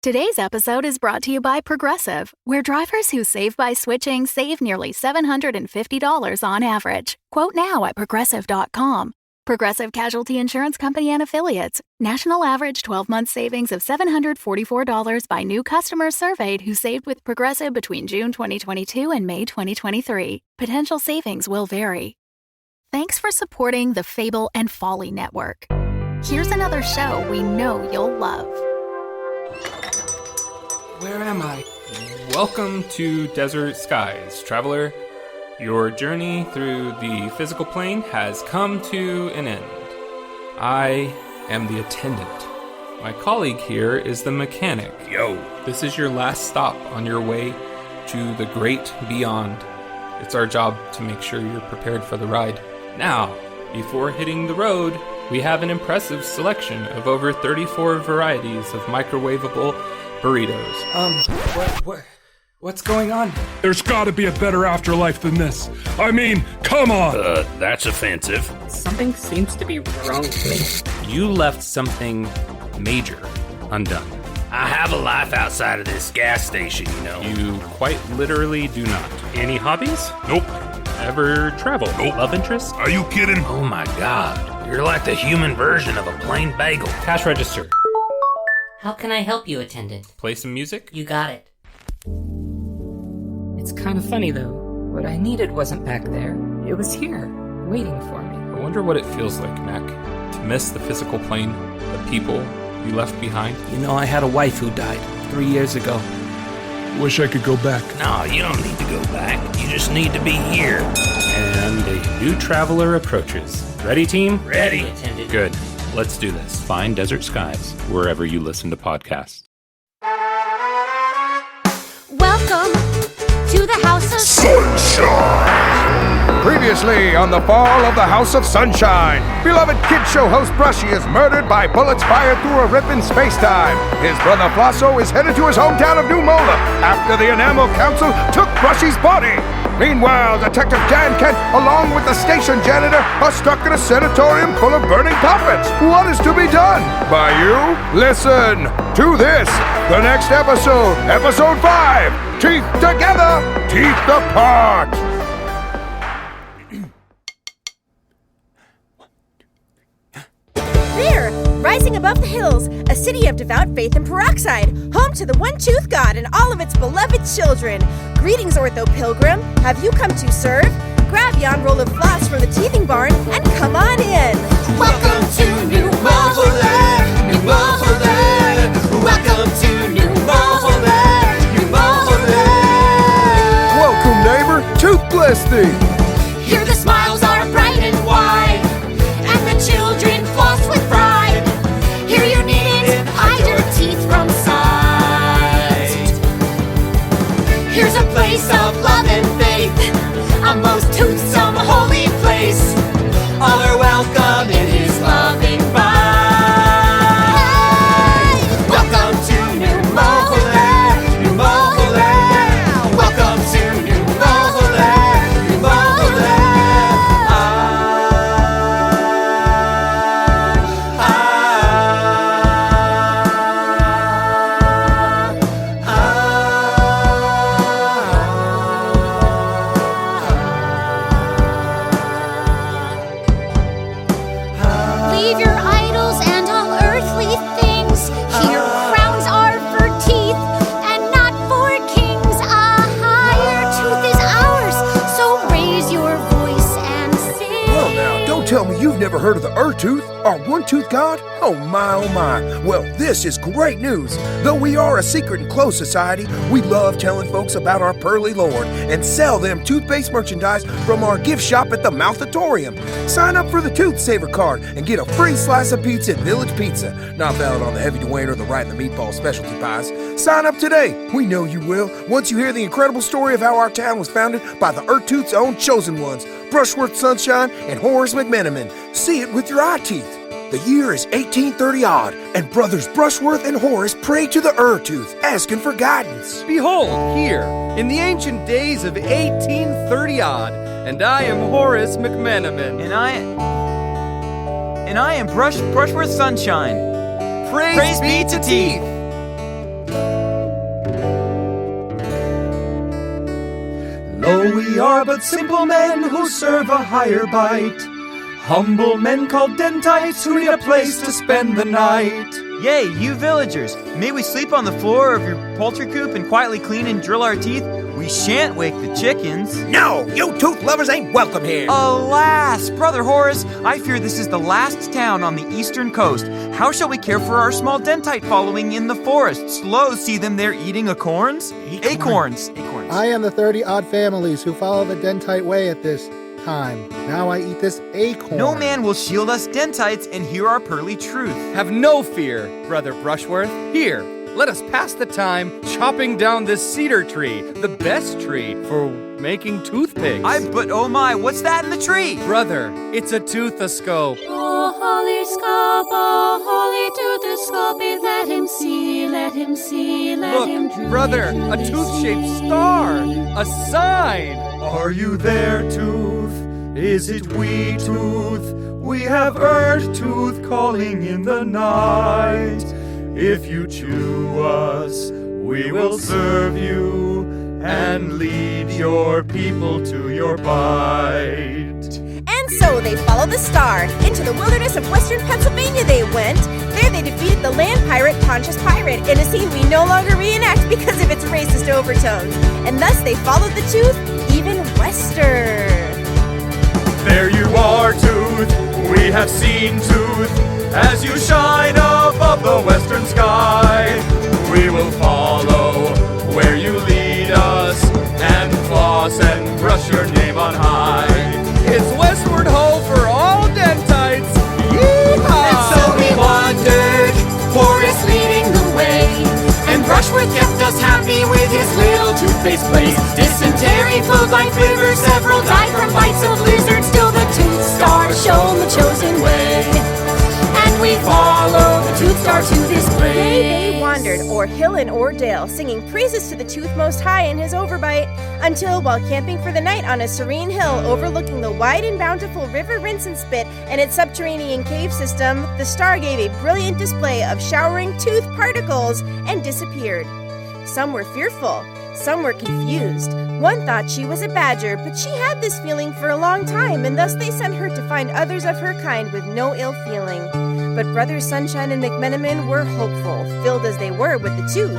Today's episode is brought to you by Progressive, where drivers who save by switching save nearly $750 on average. Quote now at Progressive.com. Progressive Casualty Insurance Company and Affiliates. National average 12-month savings of $744 by new customers surveyed who saved with Progressive between June 2022 and May 2023. Potential savings will vary. Thanks for supporting the Fable and Folly Network. Here's another show we know you'll love. Where am I? Welcome to Desert Skies, traveler. Your journey through the physical plane has come to an end. I am the attendant. My colleague here is the mechanic. Yo. This is your last stop on your way to the great beyond. It's our job to make sure you're prepared for the ride. Now, before hitting the road, we have an impressive selection of over 34 varieties of microwavable burritos. What's going on? There's gotta be a better afterlife than this. I mean, come on! That's offensive. Something seems to be wrong with me. You left something major undone. I have a life outside of this gas station, you know. You quite literally do not. Any hobbies? Nope. Ever travel? Nope. Love interest? Are you kidding? Oh my god. You're like the human version of a plain bagel. Cash register. How can I help you, attendant? Play some music? You got it. It's kind of funny, though. What I needed wasn't back there. It was here, waiting for me. I wonder what it feels like, Mac, to miss the physical plane, the people you left behind. You know, I had a wife who died 3 years ago. Wish I could go back. No, you don't need to go back. You just need to be here. And a new traveler approaches. Ready, team? Ready. Attendant. Good. Let's do this. Find Desert Skies wherever you listen to podcasts. Welcome to the House of Sunshine! Previously on the fall of the House of Sunshine, beloved kid show host Brushee is murdered by bullets fired through a rip in space-time. His brother Flosso is headed to his hometown of Molar after the Enamel Council took Brushee's body. Meanwhile, Detective Dankent, along with the station janitor, are stuck in a sanitarium full of burning puppets. What is to be done? By you? Listen to this. The next episode, episode 5, Teeth Together, Teeth Apart. There, rising above the hills, a city of devout faith and peroxide, home to the one-tooth God and all of its beloved children. Greetings, Ortho Pilgrim. Have you come to serve? Grab yon roll of floss from the teething barn and come on in. Welcome to New Molar, New Molar. Welcome to New Molar, New Molar. Welcome, neighbor. Tooth bless thee. Here the smiles are bright and wide, and the children floss with pride. Here you needn't hide your teeth from sight. Here's a place of love and faith, a most toothsome holy place. All are welcome in his loving bite. Welcome to New Molar, New Molar. Welcome to New Molar, New Molar. Leave your idols and all earthly things. Here crowns are for teeth and not for kings. A higher tooth is ours, so raise your voice and sing. Well now, don't tell me you've never heard of the Tooth, our one-tooth god? Oh my, oh my. Well, this is great news. Though we are a secret and closed society, we love telling folks about our pearly lord and sell them toothpaste merchandise from our gift shop at the Mouthatorium. Sign up for the Tooth Saver card and get a free slice of pizza at Village Pizza. Not valid on the Heavy Dwayne or the Right in the Meatball specialty pies. Sign up today. We know you will once you hear the incredible story of how our town was founded by the Tooth's own chosen ones, Brushworth Sunshine and Horace McMenamin. See it with your eye teeth. The year is 1830-odd, and brothers Brushworth and Horace pray to the Tooth, asking for guidance. Behold, here, in the ancient days of 1830-odd, and I am Horace McMenamin. And I am Brushworth Sunshine. Praise be to teeth. are but simple men who serve a higher bite. Humble men called Dentites who need a place to spend the night. Yay, you villagers! May we sleep on the floor of your poultry coop and quietly clean and drill our teeth? We shan't wake the chickens. No, you tooth lovers ain't welcome here. Alas, Brother Horace, I fear this is the last town on the eastern coast. How shall we care for our small Dentite following in the forests? Lo, see them there eating acorns? Acorns. I am the 30-odd families who follow the Dentite way at this time. Now I eat this acorn. No man will shield us Dentites and hear our pearly truth. Have no fear, Brother Brushworth. Here, let us pass the time chopping down this cedar tree, the best tree for making toothpicks. But oh my, what's that in the tree? Brother, it's a toothoscope. Oh, holy scope, oh, holy toothoscope, let him see, let him see, let him Look, dream. brother, a tooth-shaped star, a sign. Are you there, Tooth? Is it we, Tooth? We have Earth Tooth calling in the night. If you chew us, we will serve you and lead your people to your bite. And so they followed the star. Into the wilderness of western Pennsylvania they went. There they defeated the land pirate Pontius Pirate in a scene we no longer reenact because of its racist overtones. And thus they followed the tooth even western. There you are, Tooth. We have seen Tooth as you shine above the western sky. We will follow where you lead us and floss and brush your name on high. It's westward ho for all Dentites. Yeehaw! And so we wandered, Horace leading the way, and Brushworth kept us happy with his little toothpaste plays. Dysentery flowed like rivers, several died from bites of lizards. Still the tooth star shone the chosen way, and we follow the tooth star to this place. They wandered o'er hill and o'er dale, singing praises to the tooth most high in his overbite, until while camping for the night on a serene hill overlooking the wide and bountiful river Rinse and Spit and its subterranean cave system, the star gave a brilliant display of showering tooth particles and disappeared. Some were fearful, some were confused. One thought she was a badger, but she had this feeling for a long time, and thus they sent her to find others of her kind with no ill feeling. But Brothers Sunshine and McMenamin were hopeful, filled as they were with the tooth.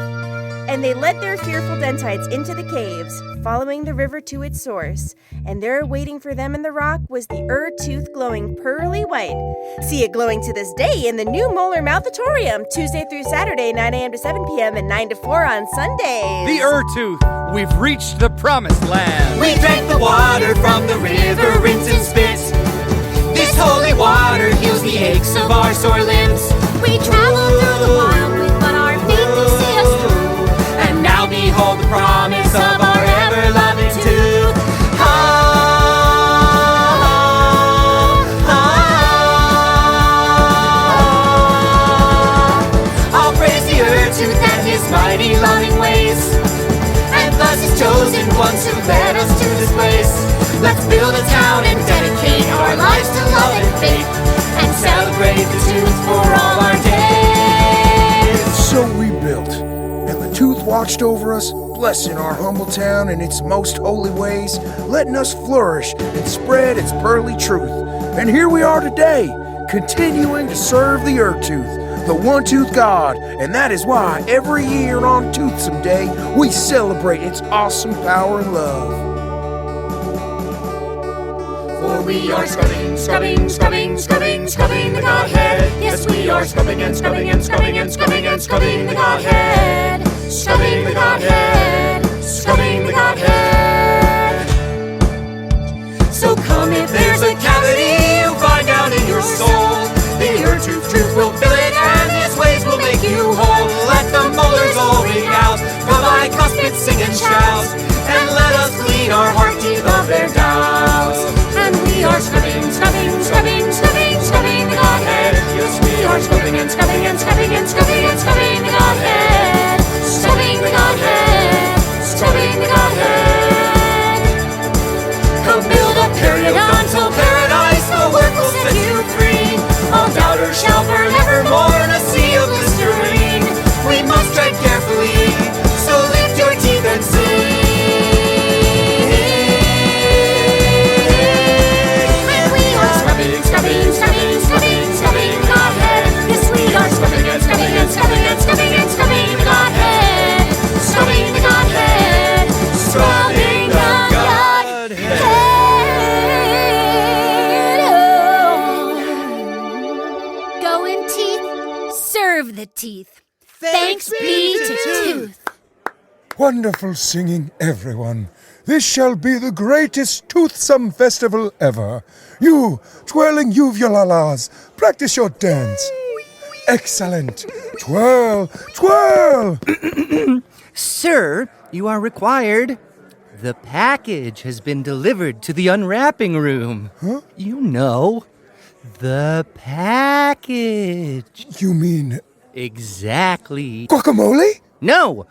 And they led their fearful Dentites into the caves, following the river to its source. And there waiting for them in the rock was the tooth glowing pearly white. See it glowing to this day in the new Molar Mouthatorium, Tuesday through Saturday, 9 a.m. to 7 p.m. and 9 to 4 on Sundays. The Tooth, we've reached the promised land. We drank the water from the river Rinse and Spit. This holy water heals the aches of our sore limbs. We traveled through the wildwood, but our faith did see us through. And now behold the promise of our ever-loving tooth. I'll praise the Tooth and his mighty loving ways, and thus his chosen ones who led us to this place. Let's build a town and dedicate our lives to love and faith, and celebrate the tooth for all our days. So we built, and the tooth watched over us, blessing our humble town in its most holy ways, letting us flourish and spread its pearly truth. And here we are today, continuing to serve the Tooth, the one-tooth God, and that is why every year on Toothsome Day, we celebrate its awesome power and love. For we are scrubbing, scrubbing, scrubbing, scrubbing, scrubbing the Godhead. Yes, we are scrubbing and scrubbing and scrubbing and scrubbing and scrubbing the Godhead. Scrubbing the Godhead. Scrubbing the Godhead. So come if there's a cavity you find down in your soul, the truth will fill it, and his ways will make you whole. Let the molars all ring out, the bicuspids sing and shout, and let us clean our heart teeth of their doubts. And we are scrubbing, scrubbing, scrubbing, scrubbing, scrubbing the Godhead. Yes, we are scrubbing and scrubbing and scrubbing and scrubbing and scrubbing the Godhead. Scrubbing the Godhead. Scrubbing the Godhead. Come build a periodontal paradise, the work will set you free. All doubters shall burn evermore in a sea of Listerine. We must tread carefully, so lift your teeth and sing. to tooth. Wonderful singing, everyone. This shall be the greatest toothsome festival ever. You, twirling uvulalas, practice your dance. Excellent. Twirl, twirl. Sir, you are required. The package has been delivered to the unwrapping room. Huh? You know, the package. You mean... Exactly. Guacamole? No,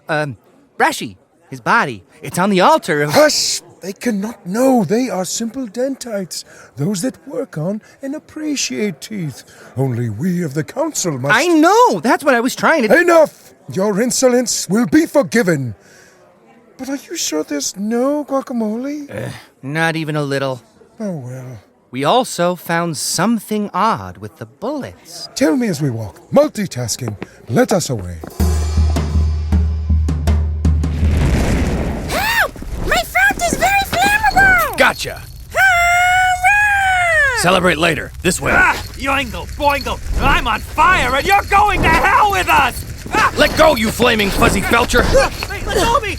Brushee, his body. It's on the altar of... Hush! They cannot know. They are simple dentites. Those that work on and appreciate teeth. Only we of the council must... I know! That's what I was trying to... Enough! Your insolence will be forgiven. But are you sure there's no guacamole? Not even a little. Oh, well. We also found something odd with the bullets. Tell me as we walk. Multitasking. Let us away. Help! My font is very flammable! Gotcha! Celebrate later. This way. Yoingle, boingle! I'm on fire and you're going to hell with us! Let go, you flaming fuzzy felcher! Let go of me!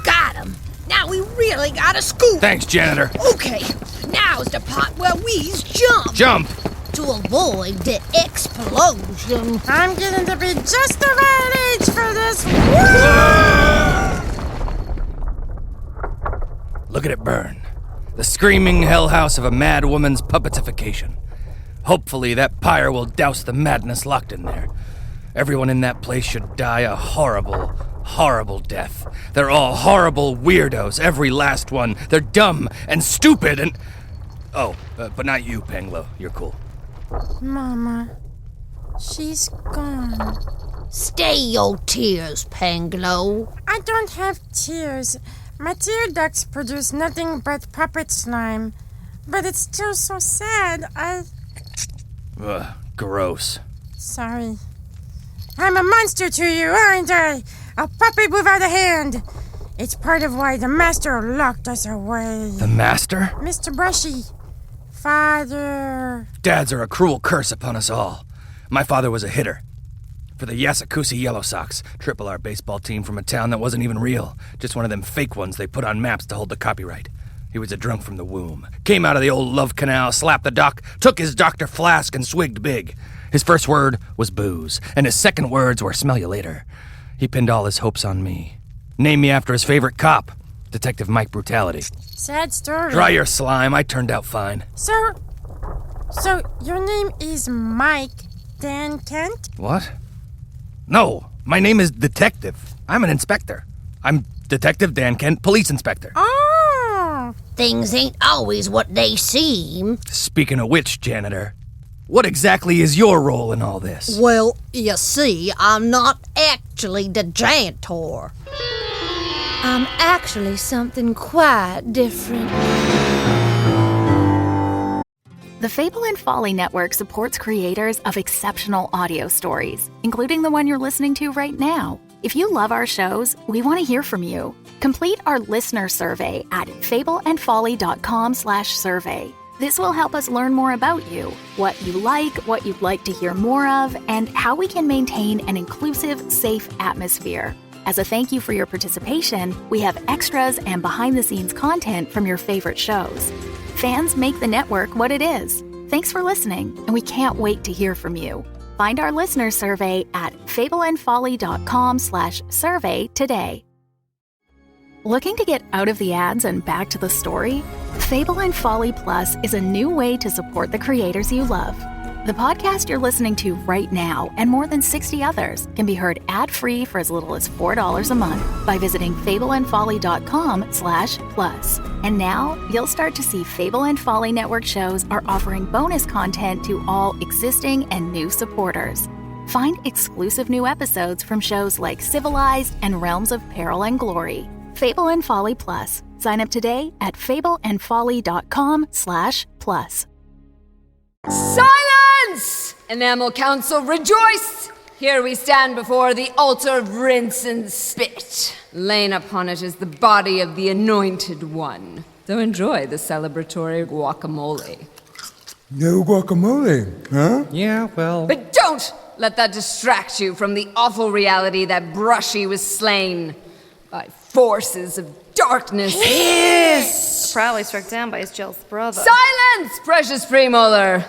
Got him. Now we really gotta scoop. Thanks, janitor. Okay, now's the part where we's jump. Jump! To avoid the explosion. I'm getting to be just the right age for this. Look at it burn. The screaming hell house of a mad woman's puppetification. Hopefully that pyre will douse the madness locked in there. Everyone in that place should die a horrible, horrible death. They're all horrible weirdos, every last one. They're dumb and stupid and... Oh, but not you, Panglo. You're cool. Mama, she's gone. Stay your tears, Panglo. I don't have tears. My tear ducts produce nothing but puppet slime. But it's still so sad. Ugh, gross. Sorry. I'm a monster to you, aren't I? A puppet without a hand. It's part of why the master locked us away. The master? Mr. Brushee. Father. Dads are a cruel curse upon us all. My father was a hitter. For the Yasakusi Yellow Sox, AAA baseball team from a town that wasn't even real. Just one of them fake ones they put on maps to hold the copyright. He was a drunk from the womb. Came out of the old love canal, slapped the doc, took his Dr. Flask and swigged big. His first word was booze, and his second words were smell you later. He pinned all his hopes on me. Named me after his favorite cop, Detective Mike Brutality. Sad story. Dry your slime, I turned out fine. So your name is Mike Dankent? What? No, my name is Detective. I'm an inspector. I'm Detective Dankent, police inspector. Oh! Things ain't always what they seem. Speaking of which, janitor, what exactly is your role in all this? Well, you see, I'm not actually the janitor. I'm actually something quite different. The Fable and Folly Network supports creators of exceptional audio stories, including the one you're listening to right now. If you love our shows, we want to hear from you. Complete our listener survey at fableandfolly.com/survey. This will help us learn more about you, what you like, what you'd like to hear more of, and how we can maintain an inclusive, safe atmosphere. As a thank you for your participation, we have extras and behind-the-scenes content from your favorite shows. Fans make the network what it is. Thanks for listening, and we can't wait to hear from you. Find our listener survey at fableandfolly.com/survey today. Looking to get out of the ads and back to the story? Fable and Folly Plus is a new way to support the creators you love. The podcast you're listening to right now and more than 60 others can be heard ad-free for as little as $4 a month by visiting fableandfolly.com/plus. And now you'll start to see Fable and Folly Network shows are offering bonus content to all existing and new supporters. Find exclusive new episodes from shows like Civilized and Realms of Peril and Glory. Fable and Folly Plus. Sign up today at fableandfolly.com/plus. Silence! Enamel Council, rejoice! Here we stand before the altar of rinse and spit. Lain upon it is the body of the anointed one. So enjoy the celebratory guacamole. No guacamole, huh? Yeah, well... But don't let that distract you from the awful reality that Brushee was slain by forces of darkness. Hiss! Probably struck down by his jealous brother. Silence, precious Premolar!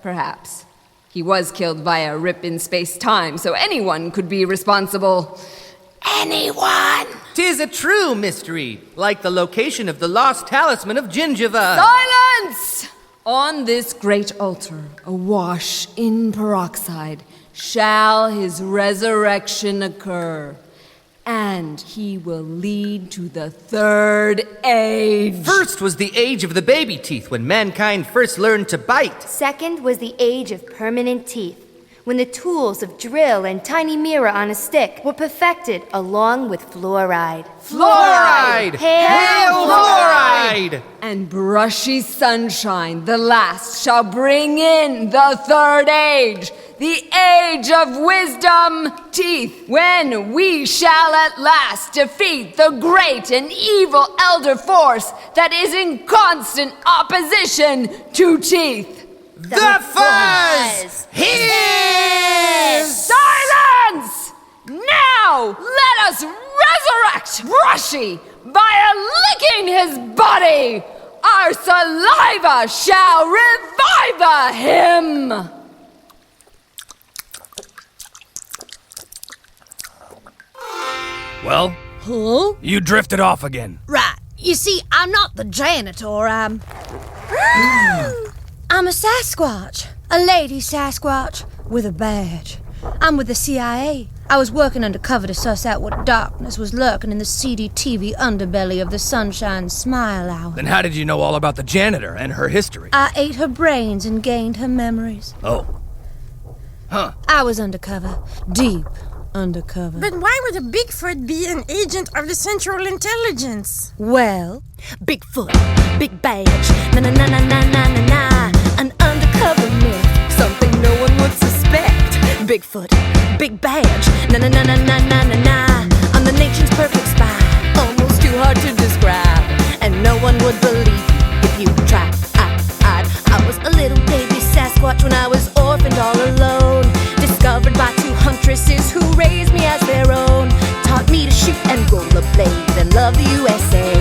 Perhaps. He was killed by a rip in space-time, so anyone could be responsible. Anyone! 'Tis a true mystery, like the location of the lost talisman of Gingiva. Silence! On this great altar, awash in peroxide, shall his resurrection occur. And he will lead to the third age. First was the age of the baby teeth, when mankind first learned to bite. Second was the age of permanent teeth, when the tools of drill and tiny mirror on a stick were perfected along with fluoride. Fluoride! Hail fluoride! And Brushee sunshine, the last, shall bring in the third age, the age of wisdom teeth, when we shall at last defeat the great and evil elder force that is in constant opposition to teeth. The fuzz! Hiss! Silence! Now let us resurrect Brushee by licking his body. Our saliva shall revive him. Well? Huh? You drifted off again. Right. You see, I'm not the janitor, I'm a Sasquatch. A lady Sasquatch with a badge. I'm with the CIA. I was working undercover to suss out what darkness was lurking in the seedy TV underbelly of the Sunshine Smile Hour. Then how did you know all about the janitor and her history? I ate her brains and gained her memories. Oh. Huh. I was undercover. Deep undercover. But why would a Bigfoot be an agent of the Central Intelligence? Well, Bigfoot, big badge, na-na-na-na-na-na-na-na. An undercover myth, something no one would suspect. Bigfoot, big badge, na-na-na-na-na-na-na-na. I'm the nation's perfect spy, almost too hard to describe. And no one would believe you if you tried. I was a little baby Sasquatch when I was orphaned all alone. Discovered by two huntresses who raised me as their own. Taught me to shoot and rollerblade and love the USA.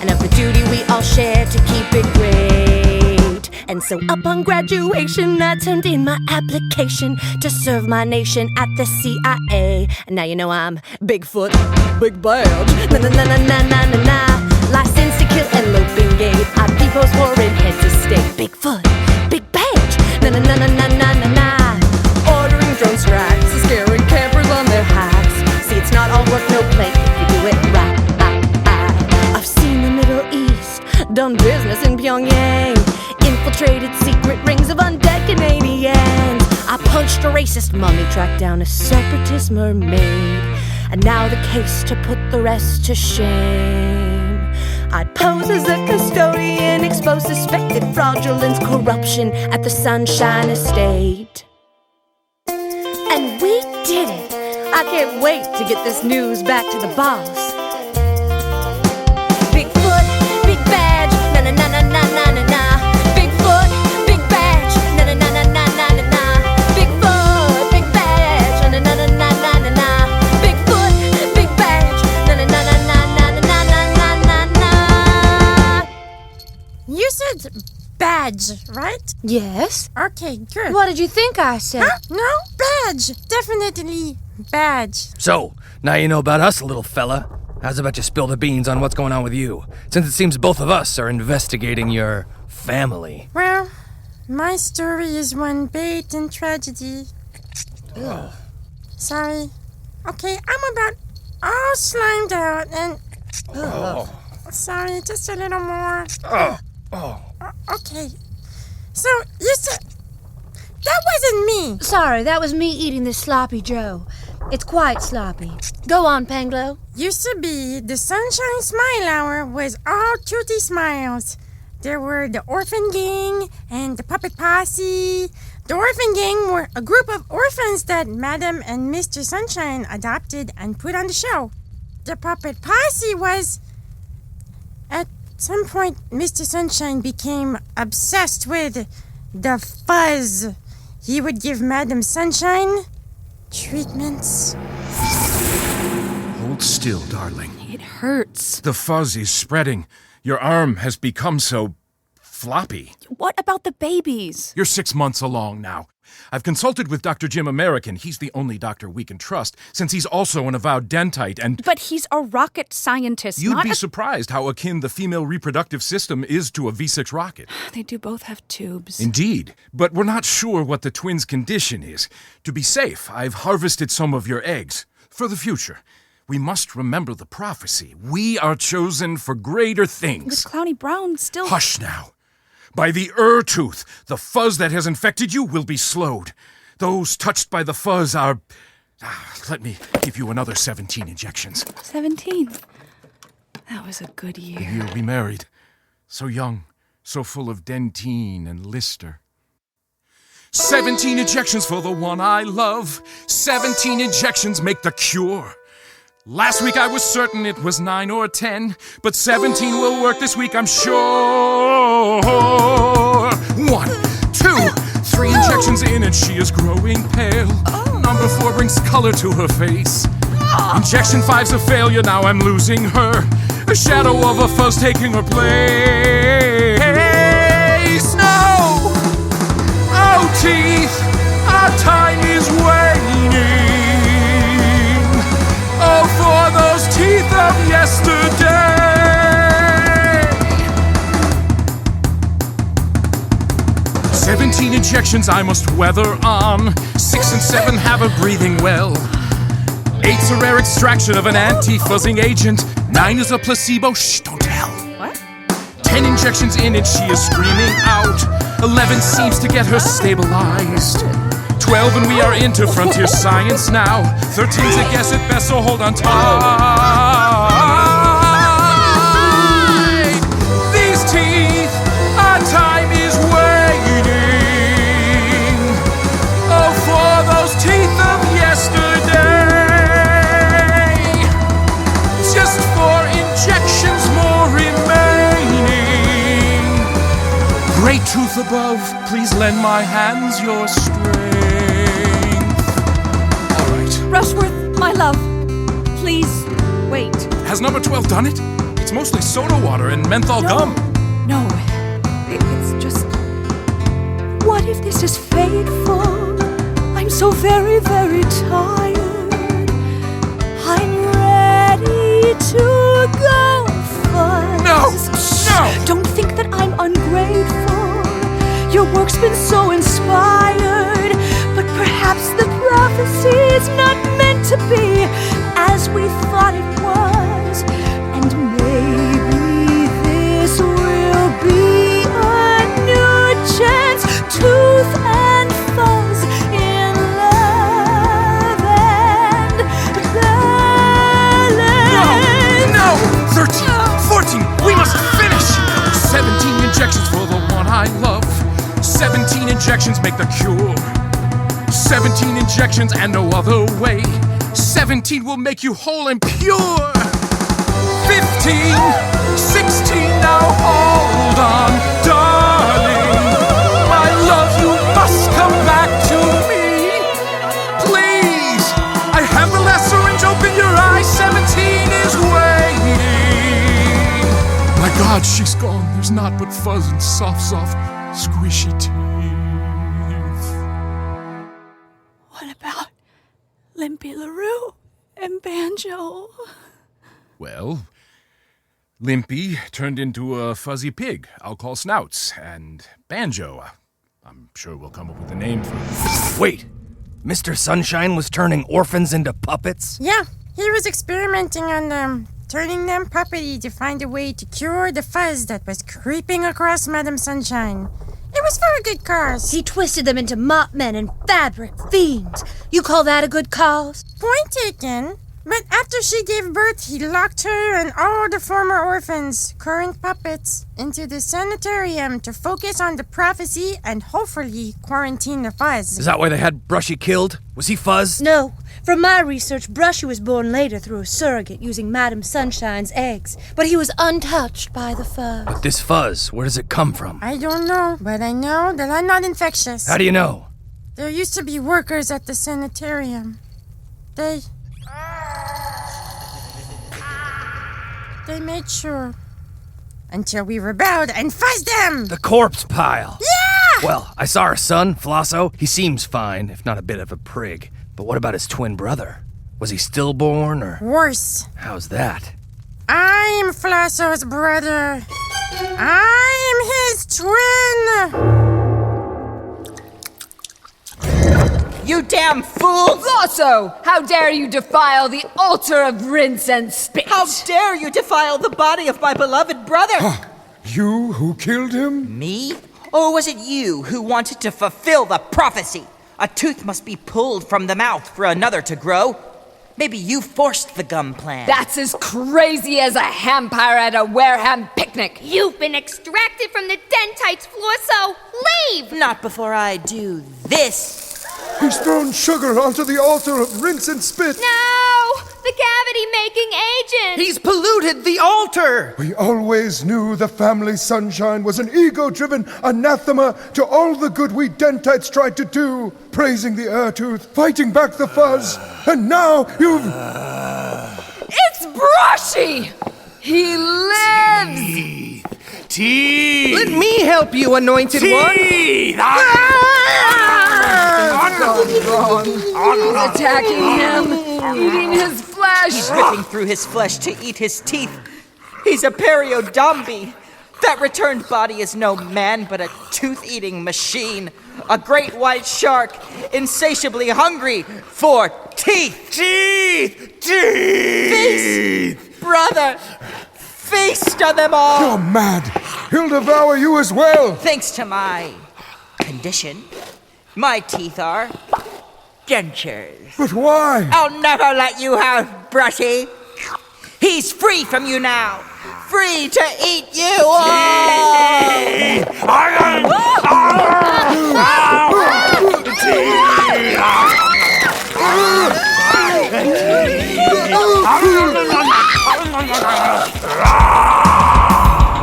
And of the duty we all share to keep it great. And so upon graduation I turned in my application to serve my nation at the CIA. And now you know I'm Bigfoot, big badge, na-na-na-na-na-na-na. Licensed to kill and loping game. I depose foreign heads of state. Bigfoot, big badge, na-na-na-na-na-na-na. Ordering drone strikes, scaring campers on their hikes. See, it's not all work, no play if you do it right. I've seen the Middle East, done business in Pyongyang, infiltrated secret rings of undead Canadians. I punched a racist mummy, tracked down a separatist mermaid, and now the case to put the rest to shame. I'd pose as a custodian, expose suspected fraudulence, corruption at the Sunshine Estate. And we did it! I can't wait to get this news back to the boss. Bigfoot, big badge, na-na-na-na-na-na-na. Bigfoot, big badge, na-na-na-na-na-na-na. Bigfoot, big badge, na-na-na-na-na-na-na. Bigfoot, big badge, na-na-na-na-na-na-na-na-na. You said badge, right? Yes? Okay, good. What did you think I said? Huh? No? Badge! Definitely badge. So, now you know about us, little fella. How's about you spill the beans on what's going on with you? Since it seems both of us are investigating your family. Well, my story is one bait and tragedy. Ugh. Sorry. Okay, I'm about all slimed out and... Sorry, just a little more. Okay. So, you said... That wasn't me. Sorry, that was me eating this sloppy Joe. It's quite sloppy. Go on, Panglo. Used to be the Sunshine Smile Hour was all toothy smiles. There were the Orphan Gang and the Puppet Posse. The Orphan Gang were a group of orphans that Madam and Mr. Sunshine adopted and put on the show. The Puppet Posse was... At some point, Mr. Sunshine became obsessed with the fuzz. He would give Madam Sunshine treatments. Hold still, darling. It hurts. The fuzz is spreading. Your arm has become so floppy. What about the babies? You're 6 months along now. I've consulted with Dr. Jim American. He's the only doctor we can trust, since he's also an avowed dentite and... But he's a rocket scientist, You'd be surprised how akin the female reproductive system is to a V6 rocket. They do both have tubes. Indeed, but we're not sure what the twins' condition is. To be safe, I've harvested some of your eggs. For the future, we must remember the prophecy. We are chosen for greater things. With Clowny Brown still... Hush now. By the tooth, the fuzz that has infected you will be slowed. Those touched by the fuzz are... let me give you another 17 injections. 17? That was a good year. The year we married. So young, so full of dentine and Lister. 17 injections for the one I love. 17 injections make the cure. Last week I was certain it was 9 or 10, but 17 will work this week, I'm sure. 1, 2, 3 injections in and she is growing pale. Number 4 brings color to her face. Injection 5's a failure, now I'm losing her. A shadow of a fuzz taking her place. No! Oh, teeth, our time is waning. Oh, for those teeth of yesterday! 17 injections I must weather on. 6 and 7 have her breathing well. 8's a rare extraction of an anti-fuzzing agent. 9 is a placebo. Shh, don't tell. What? 10 injections in and she is screaming out. 11 seems to get her stabilized. 12 and we are into frontier science now. 13's a guess at best, so hold on tight. These teeth, our time is waiting. Oh, for those teeth of yesterday. Just 4 injections more remaining. Great tooth above, please lend my hands your strength. Rushworth, my love, please wait. Has number 12 done it? It's mostly soda water and menthol gum. No, it's just... What if this is fateful? I'm so very, very tired. I'm ready to go fuzz. No! Don't think that I'm ungrateful. Your work's been so inspired. But perhaps the prophecy is not meant to be as we thought it was. And maybe this will be a new chance. Tooth and fuzz in love and balance. No! 13, 14, we must finish! 17 injections for the one I love. 17 injections make the cure. 17 injections and no other way. 17 will make you whole and pure. 15, 16, now hold on, darling. My love, you must come back to me. Please, I have the last syringe, open your eyes. 17 is waiting. My God, she's gone. There's naught but fuzz and soft, squishy teeth. What about Limpy LaRue and Banjo? Well, Limpy turned into a fuzzy pig I'll call Snouts, and Banjo, I'm sure we'll come up with a name for him. Wait, Mr. Sunshine was turning orphans into puppets? Yeah, he was experimenting on them, turning them puppety to find a way to cure the fuzz that was creeping across Madam Sunshine. It was for a good cause. He twisted them into mop men and fabric fiends. You call that a good cause? Point taken. But after she gave birth, he locked her and all the former orphans, current puppets, into the sanitarium to focus on the prophecy and hopefully quarantine the fuzz. Is that why they had Brushee killed? Was he fuzz? No. From my research, Brushee was born later through a surrogate using Madam Sunshine's eggs, but he was untouched by the fuzz. But this fuzz, where does it come from? I don't know, but I know that I'm not infectious. How do you know? There used to be workers at the sanitarium. They made sure. Until we rebelled and fuzzed them! The corpse pile! Yeah! Well, I saw her son, Flosso. He seems fine, if not a bit of a prig. But what about his twin brother? Was he stillborn, or...? Worse. How's that? I'm Flosso's brother. I'm his twin! You damn fool! Flosso! How dare you defile the altar of rinse and spit! How dare you defile the body of my beloved brother! You who killed him? Me? Or was it you who wanted to fulfill the prophecy? A tooth must be pulled from the mouth for another to grow. Maybe you forced the gum plan. That's as crazy as a hampire at a Wareham picnic. You've been extracted from the Dentites, Flosso. Leave! Not before I do this. He's thrown sugar onto the altar of rinse and spit. No! The cavity-making agent! He's polluted the altar! We always knew the family sunshine was an ego-driven anathema to all the good we Dentites tried to do, praising the air-tooth, fighting back the fuzz, and now you've... It's Brushee! He lives! Teeth! Let me help you, anointed one! He's attacking him, eating his flesh! Ripping through his flesh to eat his teeth. He's a periodombie. That returned body is no man but a tooth-eating machine. A great white shark, insatiably hungry for teeth. Teeth! Feast, brother! Feast on them all! You're mad! He'll devour you as well! Thanks to my condition, my teeth are dentures. But why? I'll never let you have Brushee. He's free from you now. Free to eat you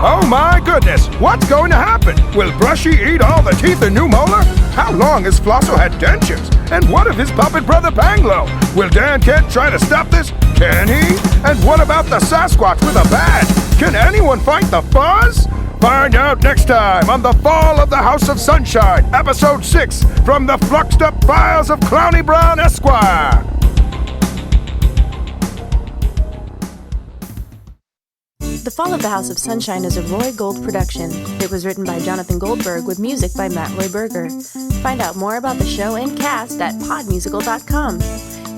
Oh my goodness! What's going to happen? Will Brushee eat all the teeth in New Molar? How long has Flosso had dentures? And what of his puppet brother Panglo? Will Dankent try to stop this? Can he? And what about the Sasquatch with a bat? Can anyone fight the fuzz? Find out next time on The Fall of the House of Sunshine, Episode 6, from the Fluxed Up Files of Clowny Brown Esquire. The Fall of the House of Sunshine is a Roy Gold production. It was written by Jonathan Goldberg with music by Matt Roy Berger. Find out more about the show and cast at podmusical.com.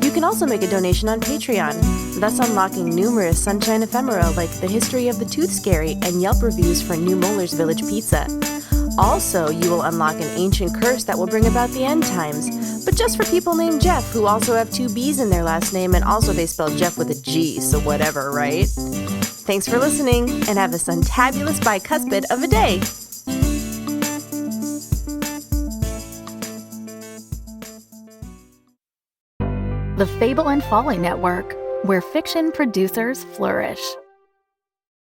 You can also make a donation on Patreon, thus unlocking numerous Sunshine ephemera like the history of the Tooth Scary and Yelp reviews for New Molar's Village Pizza. Also, you will unlock an ancient curse that will bring about the end times, but just for people named Jeff who also have 2 B's in their last name, and also they spell Jeff with a G, so whatever, right? Thanks for listening, and have a suntabulous bicuspid of a day. The Fable and Folly Network, where fiction producers flourish.